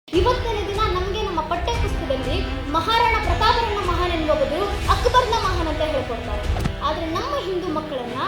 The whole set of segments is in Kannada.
ಇವತ್ತಿನ ದಿನ ನಮಗೆ ನಮ್ಮ ಪಠ್ಯ ಪುಸ್ತಕದಲ್ಲಿ ಮಹಾರಾಣಾ ಪ್ರತಾಪರನ್ನ ಮಹಾನ್ ಎನ್ನುವ ಬದಲು ಅಕ್ಬರ್ನ ಮಹಾನ್ ಅಂತ ಹೇಳ್ಕೊಡ್ತಾರೆ. ಆದರೆ ನಮ್ಮ ಹಿಂದೂ ಮಕ್ಕಳನ್ನ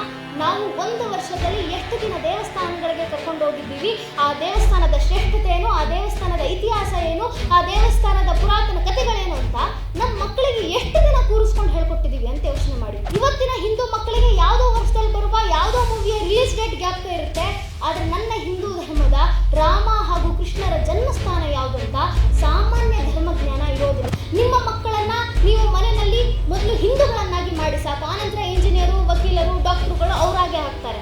ನಾವು ಒಂದು ವರ್ಷದಲ್ಲಿ ಎಷ್ಟು ದಿನ ದೇವಸ್ಥಾನಗಳಿಗೆ ಕರ್ಕೊಂಡು ಹೋಗಿದ್ದೀವಿ, ಆ ದೇವಸ್ಥಾನದ ಶ್ರೇಷ್ಠತೆ ಏನು, ಆ ದೇವಸ್ಥಾನದ ಇತಿಹಾಸ ಏನು, ಆ ದೇವಸ್ಥಾನದ ಪುರಾತನ ಕಥೆಗಳೇನು ಅಂತ ನಮ್ಮ ಮಕ್ಕಳಿಗೆ ಎಷ್ಟು ದಿನ ಕೂರಿಸ್ಕೊಂಡು ಹೇಳ್ಕೊಟ್ಟಿದ್ದೀವಿ ಅಂತ ಯೋಚನೆ ಮಾಡಿ. ಇವತ್ತಿನ ಹಿಂದೂ ಮಕ್ಕಳಿಗೆ ಯಾವುದೋ ವರ್ಷದಲ್ಲಿ ಬರುವ ಯಾವುದೋ ಮೂವಿಯ ರಿಲೀಸ್ ಡೇಟ್ ಜ್ಞಾಪಕ ಇರುತ್ತೆ, ಆದರೆ ನನ್ನ ಹಿಂದೂ ಧರ್ಮದ ರಾಮ ಹಾಗೂ ಕೃಷ್ಣರ ಜನ್ಮಸ್ಥಾನ ಯಾವುದು ಅಂತ ಸಾಮಾನ್ಯ ಧರ್ಮಜ್ಞಾನ ಇರೋದಿಲ್ಲ. ನಿಮ್ಮ ಮಕ್ಕಳನ್ನ ನೀವು ಮನೆಯಲ್ಲಿ ಮೊದಲು ಹಿಂದೂಗಳನ್ನಾಗಿ ಮಾಡಿ ಸಾಕು, ಆನಂತರ ಇಂಜಿನಿಯರು, ವಕೀಲರು, ಡಾಕ್ಟರ್ಗಳು ಅವರಾಗೆ ಆಗ್ತಾರೆ.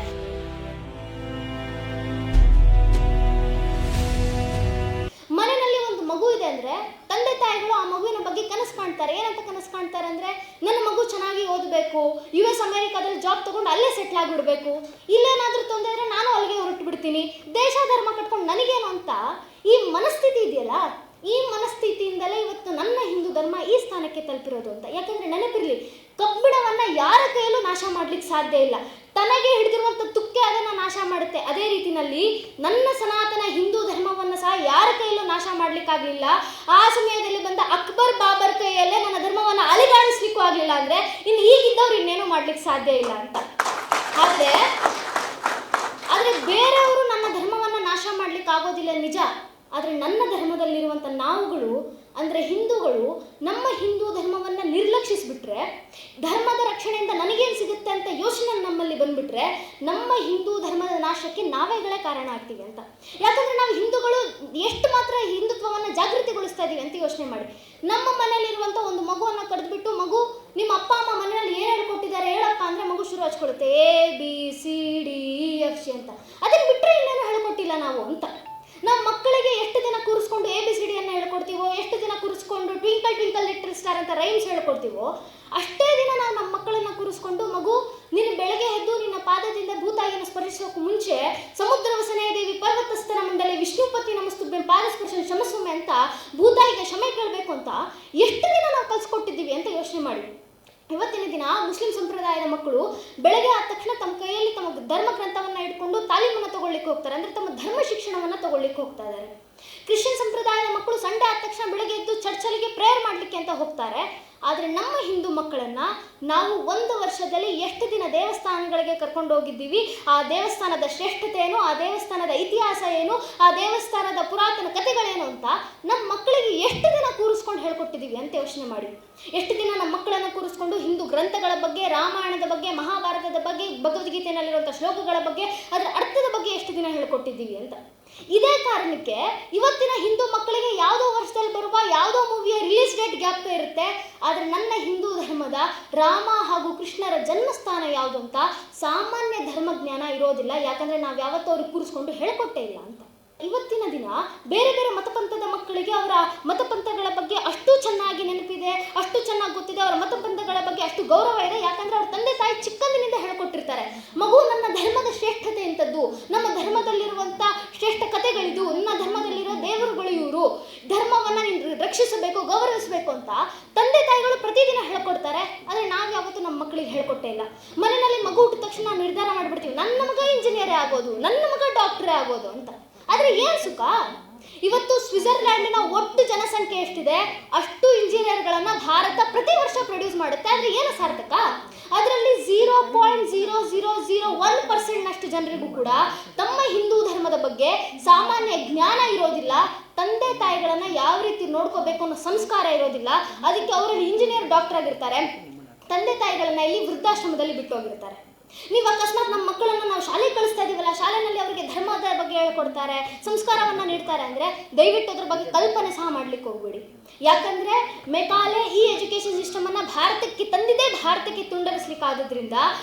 ಮನೆಯಲ್ಲಿ ಒಂದು ಮಗು ಇದೆ ಅಂದ್ರೆ ತಂದೆ ತಾಯಿಗಳು ಆ ಮಗುವಿನ ಬಗ್ಗೆ ಕನಸು ಕಾಣ್ತಾರೆ. ಏನಂತ ಕನಸು ಕಾಣ್ತಾರೆ ಅಂದ್ರೆ, ನನ್ನ ಮಗು ಚೆನ್ನಾಗಿ ಓದಬೇಕು, US ಅಮೆರಿಕಾದಲ್ಲಿ ಜಾಬ್ ತಗೊಂಡು ಅಲ್ಲೇ ಸೆಟ್ಲ್ ಆಗಿಬಿಡ್ಬೇಕು, ಇಲ್ಲೇನಾದ್ರೂ ತೊಂದರೆ ಇದ್ರೆ ನಾನು ಅಲ್ಲಿಗೆ ಹೊರಟು ಬಿಡ್ತೀನಿ, ದೇಶ ಧರ್ಮ ಕಟ್ಕೊಂಡು ನನಗೇನು ಅಂತ ಈ ಮನಸ್ಥಿತಿ ಇದೆಯಲ್ಲ, ಈ ಮನಸ್ಥಿತಿಯಿಂದಲೇ ಇವತ್ತು ನನ್ನ ಹಿಂದೂ ಧರ್ಮ ಈ ಸ್ಥಾನಕ್ಕೆ ತಲುಪಿರೋದು ಅಂತ. ಯಾಕಂದ್ರೆ ನೆನಪಿರಲಿ, ಕಬ್ಬಿಣವನ್ನ ಯಾರ ಕೈಯಲ್ಲೂ ನಾಶ ಮಾಡ್ಲಿಕ್ಕೆ ಸಾಧ್ಯ ಇಲ್ಲ, ತನಗೆ ಹಿಡಿದಿರುವಂಥ ತುಕ್ಕೆ ಅದನ್ನು ನಾಶ ಮಾಡುತ್ತೆ. ಅದೇ ರೀತಿಯಲ್ಲಿ ನನ್ನ ಸನಾತನ ಹಿಂದೂ ಧರ್ಮವನ್ನು ಸಹ ಯಾರ ಕೈಯಲ್ಲೂ ನಾಶ ಮಾಡ್ಲಿಕ್ಕಾಗಲಿಲ್ಲ. ಆ ಸಮಯದಲ್ಲಿ ಬಂದ ಅಕ್ಬರ್ ಬಾಬರ್ ಕೈಯಲ್ಲೇ ನನ್ನ ಧರ್ಮವನ್ನು ಅಲಿಗಾಡಿಸ್ಲಿಕ್ಕೂ ಆಗಲಿಲ್ಲ ಅಂದ್ರೆ ಇನ್ನು ಈಗಿದ್ದವ್ರು ಇನ್ನೇನು ಮಾಡ್ಲಿಕ್ಕೆ ಸಾಧ್ಯ ಇಲ್ಲ ಅಂತ. ಆದರೆ ಬೇರೆಯವರು ನನ್ನ ಧರ್ಮವನ್ನು ನಾಶ ಮಾಡ್ಲಿಕ್ಕೆ ಆಗೋದಿಲ್ಲ ನಿಜ, ಆದರೆ ನನ್ನ ಧರ್ಮದಲ್ಲಿರುವಂಥ ನಾವುಗಳು ಅಂದರೆ ಹಿಂದೂಗಳು ನಮ್ಮ ಹಿಂದೂ ಧರ್ಮವನ್ನು ನಿರ್ಲಕ್ಷಿಸಿಬಿಟ್ರೆ, ಧರ್ಮದ ರಕ್ಷಣೆಯಿಂದ ನನಗೇನು ಸಿಗುತ್ತೆ ಅಂತ ಯೋಚನೆ ನಮ್ಮಲ್ಲಿ ಬಂದುಬಿಟ್ರೆ ನಮ್ಮ ಹಿಂದೂ ಧರ್ಮದ ನಾಶಕ್ಕೆ ನಾವೇಗಳೇ ಕಾರಣ ಆಗ್ತೀವಿ ಅಂತ. ಯಾಕಂದರೆ ನಾವು ಹಿಂದೂಗಳು ಎಷ್ಟು ಮಾತ್ರ ಹಿಂದುತ್ವವನ್ನು ಜಾಗೃತಿಗೊಳಿಸ್ತಾ ಇದ್ದೀವಿ ಅಂತ ಯೋಚನೆ ಮಾಡಿ. ನಮ್ಮ ಮನೆಯಲ್ಲಿರುವಂಥ ಒಂದು ಮಗುವನ್ನು ಕರೆದುಬಿಟ್ಟು, ಮಗು ನಿಮ್ಮ ಅಪ್ಪ ಅಮ್ಮ ಮನೆಯಲ್ಲಿ ಏನು ಹೇಳ್ಕೊಟ್ಟಿದ್ದಾರೆ ಹೇಳಪ್ಪ ಅಂದರೆ ಮಗು ಶುರು ಹಚ್ಕೊಳುತ್ತೆ ABCDEFG ಅಂತ. ಅದನ್ನು ಬಿಟ್ಟರೆ ಇನ್ನೇನು ಹೇಳ್ಕೊಟ್ಟಿಲ್ಲ ನಾವು ಅಂತ. ನಾವು ಮಕ್ಕಳಿಗೆ ಎಷ್ಟು ದಿನ ಕೂರಿಸ್ಕೊಂಡು ABCD ಅನ್ನು ಹೇಳ್ಕೊಡ್ತೀವೋ, ಎಷ್ಟು ದಿನ ಕೂರಿಸ್ಕೊಂಡು ಟ್ವಿಂಕಲ್ ಟ್ವಿಂಕಲ್ ಲಿಟಲ್ ಸ್ಟಾರ್ ಅಂತ ರೈಮ್ಸ್ ಹೇಳ್ಕೊಡ್ತೀವೋ, ಅಷ್ಟೇ ದಿನ ನಾವು ನಮ್ಮ ಮಕ್ಕಳನ್ನ ಕೂರಿಸ್ಕೊಂಡು, ಮಗು ನೀನು ಬೆಳಗ್ಗೆ ಎದ್ದು ನಿನ್ನ ಪಾದದಿಂದ ಭೂತಾಯಿಯನ್ನು ಸ್ಪರ್ಶಿಸೋಕೆ ಮುಂಚೆ ಸಮುದ್ರ ವಸನೆಯ ದೇವಿ ಪರ್ವತಸ್ಥನ ಮಂಡಲಿ ವಿಷ್ಣುಪತಿ ನಮಸ್ತುಭ್ಯಂ ಪಾದಸ್ಪರ್ಶನ ಕ್ಷಮಸ್ವಾಮಿ ಅಂತ ಭೂತಾಯಿಗೆ ಕ್ಷಮೆ ಕೇಳಬೇಕು ಅಂತ ಎಷ್ಟು ದಿನ ನಾವು ಕಲಿಸ್ಕೊಟ್ಟಿದ್ದೀವಿ ಅಂತ ಯೋಚನೆ ಮಾಡಿ. ಇವತ್ತಿನ ದಿನ ಮುಸ್ಲಿಂ ಸಂಪ್ರದಾಯದ ಮಕ್ಕಳು ಬೆಳಗ್ಗೆ ಆದ ತಕ್ಷಣ ತಮ್ಮ ಕೈಯಲ್ಲಿ ತಮ್ಮ ಧರ್ಮ ಗ್ರಂಥವನ್ನು ಇಟ್ಕೊಂಡು ತಾಲೀಮನ್ನು ತಗೊಳ್ಳಿಕ್ಕೆ ಹೋಗ್ತಾರೆ, ಅಂದರೆ ತಮ್ಮ ಧರ್ಮ ಶಿಕ್ಷಣವನ್ನು ತಗೊಳ್ಳಿಕ್ಕೆ ಹೋಗ್ತಾ ಇದ್ದಾರೆ. ಕ್ರಿಶ್ಚಿಯನ್ ಸಂಪ್ರದಾಯದ ಮಕ್ಕಳು ಸಂಡೇ ಆದ ತಕ್ಷಣ ಬೆಳಗ್ಗೆ ಎದ್ದು ಚರ್ಚಲ್ಲಿಗೆ ಪ್ರೇಯರ್ ಮಾಡಲಿಕ್ಕೆ ಅಂತ ಹೋಗ್ತಾರೆ. ಆದರೆ ನಮ್ಮ ಹಿಂದೂ ಮಕ್ಕಳನ್ನ ನಾವು ಒಂದು ವರ್ಷದಲ್ಲಿ ಎಷ್ಟು ದಿನ ದೇವಸ್ಥಾನಗಳಿಗೆ ಕರ್ಕೊಂಡು ಹೋಗಿದ್ದೀವಿ, ಆ ದೇವಸ್ಥಾನದ ಶ್ರೇಷ್ಠತೆ ಏನು, ಆ ದೇವಸ್ಥಾನದ ಇತಿಹಾಸ ಏನು, ಆ ದೇವಸ್ಥಾನದ ಪುರಾತನ ಕಥೆಗಳೇನು ಅಂತ ನಮ್ಮ ಮಕ್ಕಳಿಗೆ ಎಷ್ಟು ದಿನ ಕೂರಿಸ್ಕೊಂಡು ಹೇಳ್ಕೊಟ್ಟಿದ್ದೀವಿ ಅಂತ ಯೋಚನೆ ಮಾಡಿ. ಎಷ್ಟು ದಿನ ನಮ್ಮ ಮಕ್ಕಳನ್ನು ಕೂರಿಸ್ಕೊಂಡು ಹಿಂದೂ ಗ್ರಂಥಗಳ ಬಗ್ಗೆ, ರಾಮಾಯಣದ ಬಗ್ಗೆ, ಮಹಾಭಾರತದ ಬಗ್ಗೆ, ಭಗವದ್ಗೀತೆಯಲ್ಲಿರುವಂಥ ಶ್ಲೋಕಗಳ ಬಗ್ಗೆ, ಅದರ ಅರ್ಥದ ಬಗ್ಗೆ ಎಷ್ಟು ದಿನ ಹೇಳ್ಕೊಟ್ಟಿದ್ದೀವಿ ಅಂತ. ಇದೇ ಕಾರಣಕ್ಕೆ ಇವತ್ತಿನ ಹಿಂದೂ ಮಕ್ಕಳಿಗೆ ಯಾವುದೋ ವರ್ಷದಲ್ಲಿ ಬರುವ ಯಾವುದೋ ಮೂವಿಯ ರಿಲೀಸ್ ಡೇಟ್ ಜ್ಞಾಪಕ ಇರುತ್ತೆ, ಆದರೆ ನನ್ನ ಹಿಂದೂ ಧರ್ಮದ ರಾಮ ಹಾಗೂ ಕೃಷ್ಣರ ಜನ್ಮಸ್ಥಾನ ಯಾವುದು ಅಂತ ಸಾಮಾನ್ಯ ಧರ್ಮಜ್ಞಾನ ಇರೋದಿಲ್ಲ. ಯಾಕಂದರೆ ನಾವು ಯಾವತ್ತೂ ಅವ್ರಿಗೆ ಕೂರಿಸ್ಕೊಂಡು ಹೇಳ್ಕೊಟ್ಟೇ ಇಲ್ಲ ಅಂತ. ಇವತ್ತಿನ ದಿನ ಬೇರೆ ಬೇರೆ ಮತಪಂಥದ ಮಕ್ಕಳಿಗೆ ಅವರ ಮತಪಂಥಗಳ ಬಗ್ಗೆ ಅಷ್ಟು ಚೆನ್ನಾಗಿ ನೆನಪಿದೆ, ಅಷ್ಟು ಚೆನ್ನಾಗಿ ಗೊತ್ತಿದೆ, ಅವರ ಮತಪಂಥಗಳ ಬಗ್ಗೆ ಅಷ್ಟು ಗೌರವ ಇದೆ. ಯಾಕಂದರೆ ಅವ್ರ ತಂದೆ ತಾಯಿ ಚಿಕ್ಕಂದಿನಿಂದ ಹೇಳ್ಕೊಟ್ಟಿರ್ತಾರೆ, ಮಗು ನನ್ನ ಧರ್ಮದ ಶ್ರೇಷ್ಠತೆ ಎಂಥದ್ದು, ನಮ್ಮ ಧರ್ಮದಲ್ಲಿರುವಂಥ ಶ್ರೇಷ್ಠ ಕಥೆಗಳಿದು, ನನ್ನ ಧರ್ಮದಲ್ಲಿರೋ ದೇವರುಗಳು ಇವರು, ಧರ್ಮವನ್ನು ನೀನು ರಕ್ಷಿಸಬೇಕು, ಗೌರವಿಸಬೇಕು ಅಂತ ತಂದೆ ತಾಯಿಗಳು ಪ್ರತಿದಿನ ಹೇಳ್ಕೊಡ್ತಾರೆ. ಆದರೆ ನಾವು ಯಾವತ್ತೂ ನಮ್ಮ ಮಕ್ಕಳಿಗೆ ಹೇಳ್ಕೊಟ್ಟೇ ಇಲ್ಲ. ಮನೆಯಲ್ಲಿ ಮಗು ಹುಟ್ಟಿದ ತಕ್ಷಣ ನಿರ್ಧಾರ ಮಾಡಿಬಿಡ್ತೀವಿ, ನನ್ನ ಮಗ ಇಂಜಿನಿಯರೇ ಆಗೋದು, ನನ್ನ ಮಗ ಡಾಕ್ಟರೇ ಆಗೋದು ಅಂತ. ಆದರೆ ಏನು ಸುಖ, ಇವತ್ತು ಸ್ವಿಟ್ಜರ್ಲ್ಯಾಂಡಿನ ಒಟ್ಟು ಜನಸಂಖ್ಯೆ ಎಷ್ಟಿದೆ ಅಷ್ಟು ಇಂಜಿನಿಯರ್ಗಳನ್ನು ಭಾರತ ಪ್ರತಿ ವರ್ಷ ಪ್ರೊಡ್ಯೂಸ್ ಮಾಡುತ್ತೆ. ಆದರೆ ಏನು ಸಾರ್ಥಕ? ಅದರಲ್ಲಿ 0.0001% ಜನರಿಗೂ ಕೂಡ ತಮ್ಮ ಹಿಂದೂ ಧರ್ಮದ ಬಗ್ಗೆ ಸಾಮಾನ್ಯ ಜ್ಞಾನ ಇರೋದಿಲ್ಲ, ತಂದೆ ತಾಯಿಗಳನ್ನು ಯಾವ ರೀತಿ ನೋಡ್ಕೋಬೇಕು ಅನ್ನೋ ಸಂಸ್ಕಾರ ಇರೋದಿಲ್ಲ. ಅದಕ್ಕೆ ಅವರಲ್ಲಿ ಇಂಜಿನಿಯರ್, ಡಾಕ್ಟರ್ ಆಗಿರ್ತಾರೆ, ತಂದೆ ತಾಯಿಗಳನ್ನ ಇಲ್ಲಿ ವೃದ್ಧಾಶ್ರಮದಲ್ಲಿ ಬಿಟ್ಟು ಹೋಗಿರ್ತಾರೆ. ನೀವು ಅಕಸ್ಮಾತ್ ನಮ್ಮ ಮಕ್ಕಳನ್ನು ನಾವು ಶಾಲೆಗೆ ಕಳಿಸ್ತಾ ಇದೀವಲ್ಲ, ಶಾಲೆಯಲ್ಲಿ ಅವರಿಗೆ ಧರ್ಮದ ಬಗ್ಗೆ ಹೇಳ್ಕೊಡ್ತಾರೆ, ಸಂಸ್ಕಾರವನ್ನು ನೀಡ್ತಾರೆ ಅಂದರೆ ದಯವಿಟ್ಟು ಅದ್ರ ಬಗ್ಗೆ ಕಲ್ಪನೆ ಸಹ ಮಾಡ್ಲಿಕ್ಕೆ ಹೋಗ್ಬೇಡಿ. ಯಾಕಂದರೆ ಮೆಕಾಲೆ ಈ ಎಜುಕೇಷನ್ ಸಿಸ್ಟಮನ್ನು ಭಾರತಕ್ಕೆ ತಂದಿದೆ, ಭಾರತಕ್ಕೆ ತುಂಡರಿಸಲಿಕ್ಕಾಗೋದ್ರಿಂದ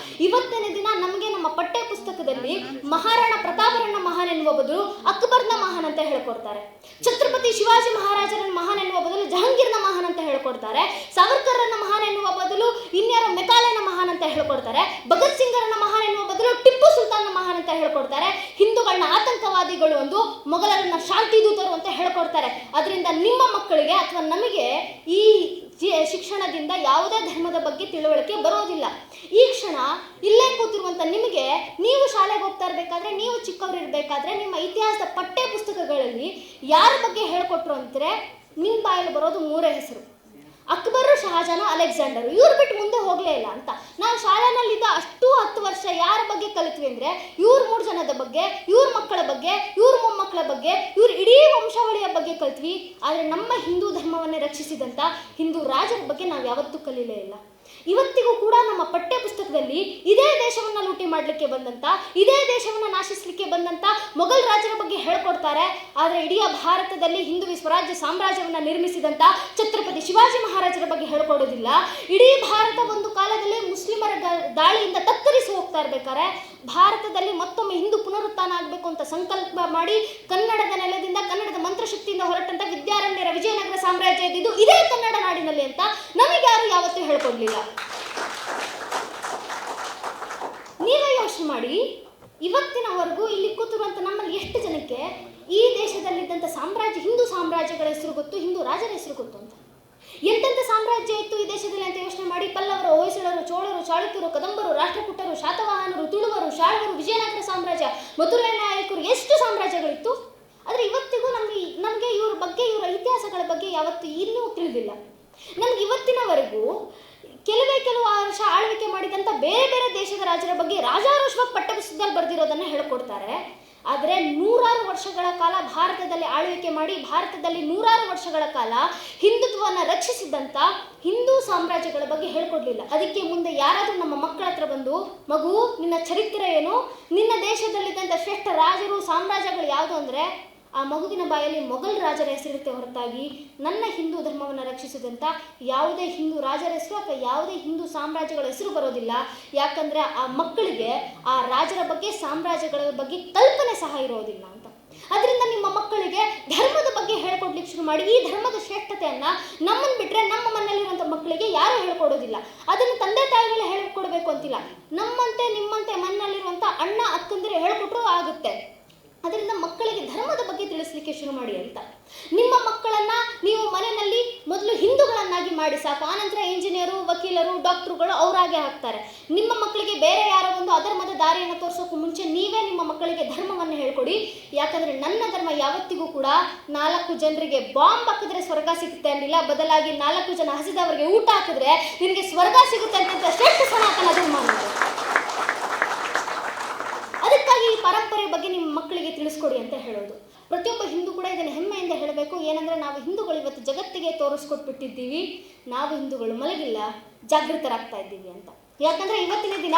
ಇವತ್ತಿನ ದಿನ ನಮಗೆ ನಮ್ಮ ಪಠ್ಯ ಪುಸ್ತಕದಲ್ಲಿ ಮಹಾರಾಣಾ ಪ್ರತಾಪರನ್ನ ಮಹಾನ್ ಎನ್ನುವ ಬದಲು ಅಕ್ಬರ್ನ ಮಹಾನ್ ಅಂತ ಹೇಳ್ಕೊಡ್ತಾರೆ, ಛತ್ರಪತಿ ಶಿವಾಜಿ ಮಹಾರಾಜರನ್ನ ಮಹಾನ್ ಎನ್ನುವ ಬದಲು ಜಹಾಂಗೀರ್ನ ಮಹಾನ್ ಅಂತ ಹೇಳ್ಕೊಡ್ತಾರೆ, ಸಾವರ್ಕರ್ರನ್ನ ಮಹಾನ್ ಎನ್ನುವ ಬದಲು ಇನ್ಯಾರೋ ಮೆಕಾಲೆನ ಮಹಾನ್ ಅಂತ ಹೇಳ್ಕೊಡ್ತಾರೆ, ಭಗತ್ ಸಿಂಗರನ್ನ ಮಹಾನ್ ಎನ್ನುವ ಬದಲು ಟಿಪ್ಪು ಸುಲ್ತಾನ್ನ ಮಹಾನ್ ಅಂತ ಹೇಳ್ಕೊಡ್ತಾರೆ, ಹಿಂದೂಗಳನ್ನ ಆತಂಕವಾದಿಗಳು ಒಂದು, ಮೊಘಲರನ್ನ ಶಾಂತಿ ದೂತರು ಅಂತ ಹೇಳ್ಕೊಡ್ತಾರೆ. ಅದರಿಂದ ನಿಮ್ಮ ಮಕ್ಕಳಿಗೆ ಅಥವಾ ನಮಗೆ ಈ ಶಿಕ್ಷಣದಿಂದ ಯಾವುದೇ ಧರ್ಮದ ಬಗ್ಗೆ ತಿಳುವಳಿಕೆ ಬರೋದಿಲ್ಲ. ಈ ಕ್ಷಣ ಇಲ್ಲೇ ಕೂತಿರುವಂಥ ನಿಮಗೆ, ನೀವು ಶಾಲೆಗೆ ಹೋಗ್ತಾ ಇರಬೇಕಾದ್ರೆ, ನೀವು ಚಿಕ್ಕವರಿರಬೇಕಾದ್ರೆ ನಿಮ್ಮ ಇತಿಹಾಸದ ಪಠ್ಯ ಪುಸ್ತಕಗಳಲ್ಲಿ ಯಾರ ಬಗ್ಗೆ ಹೇಳ್ಕೊಟ್ರು ಅಂದರೆ ನಿಮ್ಮ ಬಾಯಲ್ಲಿ ಬರೋದು 3 ಹೆಸರು: ಅಕ್ಬರು, ಶಹಜಾನ, ಅಲೆಕ್ಸಾಂಡರು. ಇವ್ರು ಬಿಟ್ಟು ಮುಂದೆ ಹೋಗಲೇ ಇಲ್ಲ ಅಂತ. ನಾವು ಶಾಲೆನಲ್ಲಿದ್ದ ಅಷ್ಟು 10 ವರ್ಷ ಯಾರ ಬಗ್ಗೆ ಕಲಿತ್ವಿ ಅಂದರೆ ಇವ್ರ 3 ಜನದ ಬಗ್ಗೆ, ಇವ್ರ ಮಕ್ಕಳ ಬಗ್ಗೆ, ಇವ್ರ ಮೊಮ್ಮಕ್ಕಳ ಬಗ್ಗೆ, ಇವ್ರ ಇಡೀ ವಂಶಾವಳಿಯ ಬಗ್ಗೆ ಕಲಿತ್ವಿ. ಆದರೆ ನಮ್ಮ ಹಿಂದೂ ಧರ್ಮವನ್ನೇ ರಕ್ಷಿಸಿದಂಥ ಹಿಂದೂ ರಾಜರ ಬಗ್ಗೆ ನಾವು ಯಾವತ್ತೂ ಕಲೀಲೇ ಇಲ್ಲ. ಇವತ್ತಿಗೂ ಕೂಡ ನಮ್ಮ ಪಠ್ಯ ಪುಸ್ತಕದಲ್ಲಿ ಇದೇ ದೇಶವನ್ನು ಲೂಟಿ ಮಾಡಲಿಕ್ಕೆ ಬಂದಂಥ, ಇದೇ ದೇಶವನ್ನು ನಾಶಿಸಲಿಕ್ಕೆ ಬಂದಂಥ ಮೊಘಲ್ ರಾಜರ ಬಗ್ಗೆ ಹೇಳ್ಕೊಡ್ತಾರೆ. ಆದರೆ ಇಡೀ ಭಾರತದಲ್ಲಿ ಹಿಂದೂ ಸ್ವರಾಜ್ಯ ಸಾಮ್ರಾಜ್ಯವನ್ನು ನಿರ್ಮಿಸಿದಂಥ ಛತ್ರಪತಿ ಶಿವಾಜಿ ಮಹಾರಾಜರ ಬಗ್ಗೆ ಹೇಳ್ಕೊಡೋದಿಲ್ಲ. ಇಡೀ ಭಾರತ ಒಂದು ಕಾಲದಲ್ಲಿ ಮುಸ್ಲಿಮರ ದಾಳಿಯಿಂದ ತತ್ತರಿಸಿ ಹೋಗ್ತಾ ಇರ್ಬೇಕಾದ್ರೆ ಭಾರತದಲ್ಲಿ ಮತ್ತೊಮ್ಮೆ ಹಿಂದೂ ಪುನರುತ್ಥಾನ ಆಗಬೇಕು ಅಂತ ಸಂಕಲ್ಪ ಮಾಡಿ ಕನ್ನಡದ ನೆಲದಿಂದ, ಕನ್ನಡದ ಮಂತ್ರಶಕ್ತಿಯಿಂದ ಹೊರಟಂಥ ವಿದ್ಯಾರಣ್ಯರ ವಿಜಯನಗರ ಸಾಮ್ರಾಜ್ಯ ಇದ್ದಿದ್ದು ಇದೇ ಕನ್ನಡ ನಾಡಿನಲ್ಲಿ ಅಂತ ನಮಗೆ ಯಾರು ಯಾವತ್ತೂ ಹೇಳ್ಕೊಡ್ಲಿಲ್ಲ. ನೀವೇ ಯೋಚನೆ ಮಾಡಿ, ಇವತ್ತಿನವರೆಗೂ ಇಲ್ಲಿ ಕೂತಿರುವಂಥ ನಮ್ಮಲ್ಲಿ ಎಷ್ಟು ಜನಕ್ಕೆ ಈ ದೇಶದಲ್ಲಿದ್ದಂಥ ಸಾಮ್ರಾಜ್ಯ, ಹಿಂದೂ ಸಾಮ್ರಾಜ್ಯಗಳ ಹೆಸರು ಗೊತ್ತು, ಹಿಂದೂ ರಾಜರ ಹೆಸರು ಗೊತ್ತು ಅಂತ? ಎಂತೆಂಥ ಸಾಮ್ರಾಜ್ಯ ಇತ್ತು ಈ ದೇಶದಲ್ಲಿ ಅಂತ ಯೋಚನೆ ಮಾಡಿ. ಪಲ್ಲವರು, ಹೊಯ್ಸಳರು, ಚೋಳರು, ಚಾಳುಕ್ಯರು, ಕದಂಬರು, ರಾಷ್ಟ್ರಕೂಟರು, ಶಾತವಾಹನರು, ತುಳುವರು, ಶಾಳವರು, ವಿಜಯನಗರ ಸಾಮ್ರಾಜ್ಯ, ಮಧುರೈ ನಾಯಕರು, ಎಷ್ಟು ಸಾಮ್ರಾಜ್ಯಗಳಿತ್ತು. ಆದರೆ ಇವತ್ತಿಗೂ ನಮಗೆ ಇವ್ರ ಬಗ್ಗೆ, ಇವರ ಇತಿಹಾಸಗಳ ಬಗ್ಗೆ ಯಾವತ್ತೂ ಇನ್ನೂ ತಿಳಿದಿಲ್ಲ. ನಮ್ಗೆ ಇವತ್ತಿನವರೆಗೂ ಕೆಲವು ವರ್ಷ ಆಳ್ವಿಕೆ ಮಾಡಿದಂಥ ಬೇರೆ ಬೇರೆ ದೇಶದ ರಾಜರ ಬಗ್ಗೆ ರಾಜಾರೋಷವಾಗಿ ಪಠ್ಯಪುಸ್ತಕದಲ್ಲಿ ಬರೆದಿರೋದನ್ನು ಹೇಳ್ಕೊಡ್ತಾರೆ. ಆದರೆ 100 ವರ್ಷಗಳ ಕಾಲ ಭಾರತದಲ್ಲಿ ಆಳ್ವಿಕೆ ಮಾಡಿ, ಭಾರತದಲ್ಲಿ 100 ವರ್ಷಗಳ ಕಾಲ ಹಿಂದುತ್ವವನ್ನು ರಕ್ಷಿಸಿದಂಥ ಹಿಂದೂ ಸಾಮ್ರಾಜ್ಯಗಳ ಬಗ್ಗೆ ಹೇಳ್ಕೊಡ್ಲಿಲ್ಲ. ಅದಕ್ಕೆ ಮುಂದೆ ಯಾರಾದರೂ ನಮ್ಮ ಮಕ್ಕಳ ಹತ್ರ ಬಂದು, ಮಗು ನಿನ್ನ ಚರಿತ್ರೆ ಏನು, ನಿನ್ನ ದೇಶದಲ್ಲಿದ್ದಂಥ ಶ್ರೇಷ್ಠ ರಾಜರು, ಸಾಮ್ರಾಜ್ಯಗಳು ಯಾವುದು ಅಂದರೆ ಆ ಮಗುವಿನ ಬಾಯಲ್ಲಿ ಮೊಘಲ್ ರಾಜರ ಹೆಸರಿರುತ್ತೆ ಹೊರತಾಗಿ ನನ್ನ ಹಿಂದೂ ಧರ್ಮವನ್ನು ರಕ್ಷಿಸಿದಂಥ ಯಾವುದೇ ಹಿಂದೂ ರಾಜರ ಹೆಸರು ಅಥವಾ ಯಾವುದೇ ಹಿಂದೂ ಸಾಮ್ರಾಜ್ಯಗಳ ಹೆಸರು ಬರೋದಿಲ್ಲ. ಯಾಕಂದರೆ ಆ ಮಕ್ಕಳಿಗೆ ಆ ರಾಜರ ಬಗ್ಗೆ, ಸಾಮ್ರಾಜ್ಯಗಳ ಬಗ್ಗೆ ಕಲ್ಪನೆ ಸಹ ಇರೋದಿಲ್ಲ ಅಂತ. ಅದರಿಂದ ನಿಮ್ಮ ಮಕ್ಕಳಿಗೆ ಧರ್ಮದ ಬಗ್ಗೆ ಹೇಳ್ಕೊಡ್ಲಿಕ್ಕೆ ಶುರು ಮಾಡಿ. ಈ ಧರ್ಮದ ಶ್ರೇಷ್ಠತೆಯನ್ನು ನಮ್ಮನ್ನು ಬಿಟ್ಟರೆ ನಮ್ಮ ಮನೆಯಲ್ಲಿರುವಂಥ ಮಕ್ಕಳಿಗೆ ಯಾರೂ ಹೇಳ್ಕೊಡೋದಿಲ್ಲ. ಅದನ್ನು ತಂದೆ ತಾಯಿಗಳೇ ಹೇಳ್ಕೊಡ್ಬೇಕು ಅಂತಿಲ್ಲ. ನಮ್ಮಂತೆ ನಿಮ್ಮಂತೆ ಮನೆಯಲ್ಲಿರುವಂಥ ಅಣ್ಣ ಅಕ್ಕಂದಿರು ಹೇಳ್ಕೊಟ್ರೂ ಆಗುತ್ತೆ. ಅದರಿಂದ ಮಕ್ಕಳಿಗೆ ಧರ್ಮದ ಬಗ್ಗೆ ತಿಳಿಸ್ಲಿಕ್ಕೆ ಶುರು ಮಾಡಿ ಅಂತ. ನಿಮ್ಮ ಮಕ್ಕಳನ್ನು ನೀವು ಮನೆಯಲ್ಲಿ ಮೊದಲು ಹಿಂದೂಗಳನ್ನಾಗಿ ಮಾಡಿ ಸಾಕು, ಆನಂತರ ಇಂಜಿನಿಯರು, ವಕೀಲರು, ಡಾಕ್ಟ್ರುಗಳು ಅವರಾಗೆ ಆಗ್ತಾರೆ. ನಿಮ್ಮ ಮಕ್ಕಳಿಗೆ ಬೇರೆ ಯಾರೋ ಒಂದು ಅಧರ್ಮದ ದಾರಿಯನ್ನು ತೋರಿಸೋಕ್ಕೂ ಮುಂಚೆ ನೀವೇ ನಿಮ್ಮ ಮಕ್ಕಳಿಗೆ ಧರ್ಮವನ್ನು ಹೇಳ್ಕೊಡಿ. ಯಾಕಂದರೆ ನನ್ನ ಧರ್ಮ ಯಾವತ್ತಿಗೂ ಕೂಡ 4 ಜನರಿಗೆ ಬಾಂಬ್ ಹಾಕಿದ್ರೆ ಸ್ವರ್ಗ ಸಿಗುತ್ತೆ ಅನ್ನಿಲ್ಲ, ಬದಲಾಗಿ 4 ಜನ ಹಸಿದವರಿಗೆ ಊಟ ಹಾಕಿದ್ರೆ ನಿನಗೆ ಸ್ವರ್ಗ ಸಿಗುತ್ತೆ ಅಂತ ಶ್ರೇಷ್ಠ ಸನಾತನ ಧರ್ಮ ಅನ್ನೋದು. ಅದಕ್ಕಾಗಿ ಈ ಪರಂಪರೆ ಬಗ್ಗೆ ನಿಮ್ಮ ಮಕ್ಕಳಿಗೆ ತಿಳಿಸ್ಕೊಡಿ ಅಂತ ಹೇಳೋದು. ಪ್ರತಿಯೊಬ್ಬ ಹಿಂದೂ ಕೂಡ ಇದನ್ನು ಹೆಮ್ಮೆಯಿಂದ ಹೇಳಬೇಕು. ಏನಂದರೆ ನಾವು ಹಿಂದೂಗಳು ಇವತ್ತು ಜಗತ್ತಿಗೆ ತೋರಿಸ್ಕೊಟ್ಬಿಟ್ಟಿದ್ದೀವಿ, ನಾವು ಹಿಂದೂಗಳು ಮಲಗಿಲ್ಲ, ಜಾಗೃತರಾಗ್ತಾ ಇದ್ದೀವಿ ಅಂತ. ಯಾಕಂದರೆ ಇವತ್ತಿನ ದಿನ,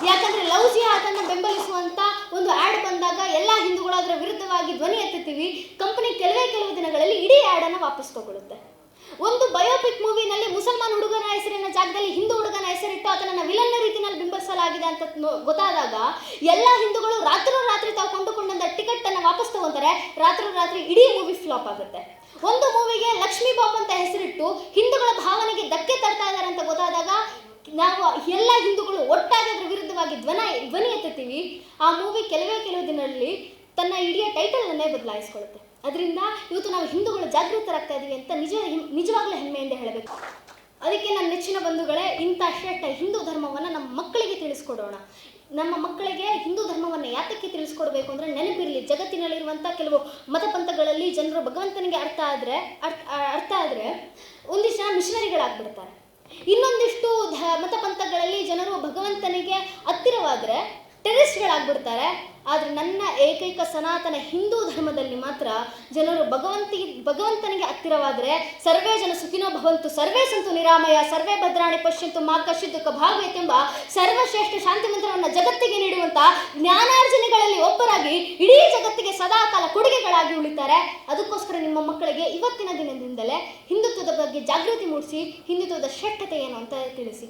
ಯಾಕಂದರೆ ಲವ್ ಜಿಹಾದನ್ನು ಬೆಂಬಲಿಸುವಂಥ ಒಂದು ಆ್ಯಡ್ ಬಂದಾಗ ಎಲ್ಲ ಹಿಂದೂಗಳು ಅದರ ವಿರುದ್ಧವಾಗಿ ಧ್ವನಿ ಎತ್ತುತ್ತೀವಿ. ಕಂಪನಿ ಕೆಲವು ದಿನಗಳಲ್ಲಿ ಇಡೀ ಆ್ಯಡನ್ನು ವಾಪಸ್ ತಗೊಳ್ಳುತ್ತೆ. ಒಂದು ಬಯೋಪಿಕ್ ಮೂವಿನಲ್ಲಿ ಮುಸಲ್ಮಾನ್ ಹುಡುಗನ ಹೆಸರಿನ ಜಾಗದಲ್ಲಿ ಹಿಂದೂ ಹುಡುಗನ ಹೆಸರಿಟ್ಟು ಅದನ್ನು ವಿಲನ್ನ ರೀತಿಯಲ್ಲಿ ಬಿಂಬಿಸಲಾಗಿದೆ ಅಂತ ಗೊತ್ತಾದಾಗ ಎಲ್ಲ ಹಿಂದೂಗಳು ರಾತ್ರಿ ತಾವು ಕೊಂಡುಕೊಂಡಂಥ ಟಿಕೆಟನ್ನು ವಾಪಸ್ ತಗೊಂತಾರೆ. ರಾತ್ರಿ ಇಡೀ ಮೂವಿ ಫ್ಲಾಪ್ ಆಗುತ್ತೆ. ಒಂದು ಮೂವಿಗೆ ಲಕ್ಷ್ಮೀ ಬಾಬು ಅಂತ ಹೆಸರಿಟ್ಟು ಹಿಂದೂಗಳ ಭಾವನೆಗೆ ಧಕ್ಕೆ ತರ್ತಾ ಇದ್ದಾರೆ ಅಂತ ಗೊತ್ತಾದಾಗ ನಾವು ಎಲ್ಲ ಹಿಂದೂಗಳು ಒಟ್ಟಾಗಿ ಅದರ ವಿರುದ್ಧವಾಗಿ ಧ್ವನಿ ಎತ್ತುತ್ತೀವಿ. ಆ ಮೂವಿ ಕೆಲವು ದಿನಗಳಲ್ಲಿ ತನ್ನ ಇಡೀ ಟೈಟಲನ್ನೇ ಬದಲಾಯಿಸ್ಕೊಳ್ಳುತ್ತೆ. ಅದರಿಂದ ಇವತ್ತು ನಾವು ಹಿಂದೂಗಳು ಜಾಗೃತರಾಗ್ತಾ ಇದ್ದೀವಿ ಅಂತ ನಿಜವಾಗ್ಲೂ ಹೆಮ್ಮೆಯಿಂದ ಹೇಳಬೇಕು. ಅದಕ್ಕೆ ನನ್ನ ನೆಚ್ಚಿನ ಬಂಧುಗಳೇ, ಇಂಥ ಶ್ರೇಷ್ಠ ಹಿಂದೂ ಧರ್ಮವನ್ನು ನಮ್ಮ ಮಕ್ಕಳಿಗೆ ತಿಳಿಸ್ಕೊಡೋಣ. ನಮ್ಮ ಮಕ್ಕಳಿಗೆ ಹಿಂದೂ ಧರ್ಮವನ್ನು ಯಾತಕ್ಕೆ ತಿಳಿಸ್ಕೊಡ್ಬೇಕು ಅಂದರೆ ನೆನಪಿರಲಿ, ಜಗತ್ತಿನಲ್ಲಿರುವಂಥ ಕೆಲವು ಮತಪಂಥಗಳಲ್ಲಿ ಜನರು ಭಗವಂತನಿಗೆ ಅರ್ಥ ಆದರೆ ಒಂದಿಷ್ಟು ಜನ ಮಿಷನರಿಗಳಾಗ್ಬಿಡ್ತಾರೆ. ಇನ್ನೊಂದಿಷ್ಟು ಮತಪಂಥಗಳಲ್ಲಿ ಜನರು ಭಗವಂತನಿಗೆ ಹತ್ತಿರವಾದರೆ ಟೆರರಿಸ್ಟ್ಗಳಾಗ್ಬಿಡ್ತಾರೆ. ಆದರೆ ನನ್ನ ಏಕೈಕ ಸನಾತನ ಹಿಂದೂ ಧರ್ಮದಲ್ಲಿ ಮಾತ್ರ ಜನರು ಭಗವಂತನಿಗೆ ಹತ್ತಿರವಾದರೆ ಸರ್ವೇ ಜನ ಸುಖಿನೋ ಭವಂತು, ಸರ್ವೇ ಸಂತು ನಿರಾಮಯ, ಸರ್ವೇ ಭದ್ರಾಣಿ ಪಶ್ಯಂತು ಮಾ ಕಶ್ಚಿತ್ ದುಃಖ ಭಾಗವತ್ ಎಂಬ ಸರ್ವಶ್ರೇಷ್ಠ ಶಾಂತಿ ಮಂತ್ರವನ್ನು ಜಗತ್ತಿಗೆ ನೀಡುವಂಥ ಜ್ಞಾನಾರ್ಜನೆಗಳಲ್ಲಿ ಒಬ್ಬರಾಗಿ ಇಡೀ ಜಗತ್ತಿಗೆ ಸದಾಕಾಲ ಕೊಡುಗೆಗಳಾಗಿ ಉಳಿತಾರೆ. ಅದಕ್ಕೋಸ್ಕರ ನಿಮ್ಮ ಮಕ್ಕಳಿಗೆ ಇವತ್ತಿನ ದಿನದಿಂದಲೇ ಹಿಂದುತ್ವದ ಬಗ್ಗೆ ಜಾಗೃತಿ ಮೂಡಿಸಿ, ಹಿಂದುತ್ವದ ಶ್ರೇಷ್ಠತೆ ಏನು ಅಂತ ತಿಳಿಸಿ.